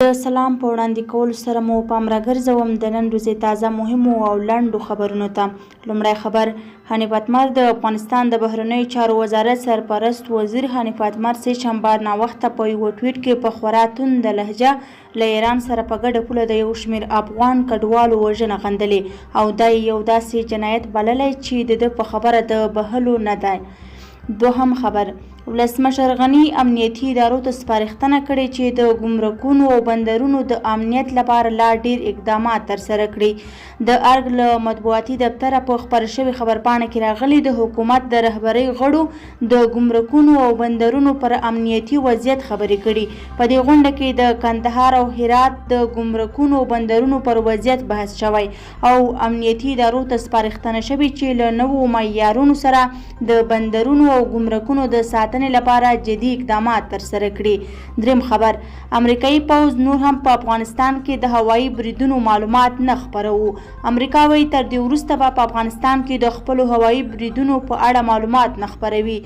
د سلام په وړاندې کولو سره مو پام راګرځوم د نن ورځې تازه مهمو او لنډو خبرونو ته. لومړی خبر: حنیف اتمر د افغانستان د بهرنیو چارو وزارت سرپرست وزیر حنیف اتمر سه شنبه ناوخته په یوه ټویټ کې په خورا تونده لهجه له ایران سره په ګډه پوله د یو شمېر افغان کډوالو وژنه غندلې او دا یو داسې جنایت بللی چې د ده په خبره د بهلو نه دی. دوهم خبر: ولسمشر غني امنیتي ادارو ته سپارښتنه کړې چې د ګمرکونو او بندرونو د امنیت لپاره لا ډیر اقدامات ترسره کړي. د ارګ له مطبوعاتي دفتره په خپره شوې خبرپاڼه کې راغلي د حکومت د رهبرۍ غړو د ګمرکونو او بندرونو پر امنیتي وضعیت خبرې کړي. په دې غونډه کې د کندهار او هرات د ګمرکونو او بندرونو پر وضعیت بحث شوی او امنیتي ادارو ته سپارښتنه شوې چې له نوو معیارونو سره د بندرونو او ګمرکونو د ساتنې لپاره جدي اقدامات ترسره کړي. دریم خبر: امریکایي پوځ نور هم په افغانستان کې د هوایي بریدونو معلومات نه خپروو. امریکا وایي تر دې وروسته به په افغانستان کې د خپلو هوایي بریدونو په اړه معلومات نه خپروي.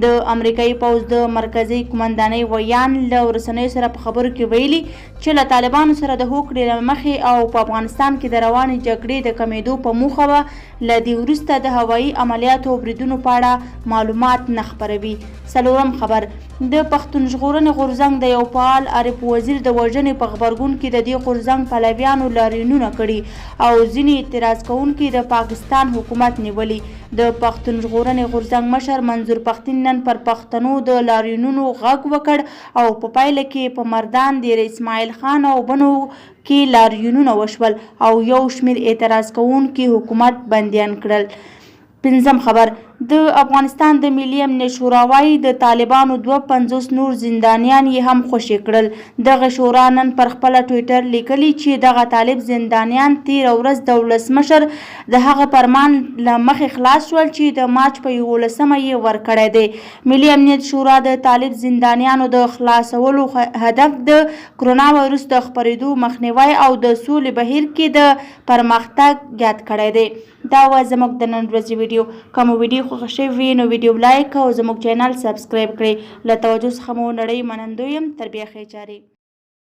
د امریکایي پوځ د مرکزي قومندانۍ ویان له رسنیو سره په خبرو کې ویلي چې له طالبانو سره د هوکړې له مخې او په افغانستان کې د روانې جګړې د کمیدو په موخه به له دې وروسته د هوایي عملیاتو او بریدونو په اړه معلومات نه خپروي. څلورم خبر: د پښتون ژغورنې غورځنګ د یو فعال عارف وزیر د وژنې په غبرګون کې د دې غورځنګ پلویانو لاریونونه کړي او ځینې اعتراض کوونکي د پاکستان حکومت نیولي. د پښتون ژغورنې غورځنګ مشر منظور پښتين نن پر پښتنو د لاریونونو غږ وکړ او په پایله کې په مردان د اسماعیل خان او بنو کې لاریونونه وشول او یو شمېر اعتراض کوونکي حکومت بندیان کړل. پنځم خبر: د افغانستان د ملي امنیت شورا وایي د طالبانو 52 نور زندانیان یې هم خوشي کړل. دغه شورا نن پر خپله ټویټر لیکلي چې دغه طالب زندانیان تېره ورځ د ولسمشر د هغه فرمان له مخې خلاص شول چې د مارچ په 11مه یې ورکړی دی. ملي امنیت شورا د طالب زندانیانو د خلاصولو هدف د کرونا وایرس د خپرېدو مخنیوی او د سولې بهیر کې د پرمختګ یاد کړی دی. دا وه زموږ د نن ورځې ویډیو. که مو ویډیو خوښه شوې وي نو ویډیو لایک او زموږ چینل سبسکرایب کړئ. له توجه څخه مو نړۍ منندوی یم. تر بیا ښې چارې.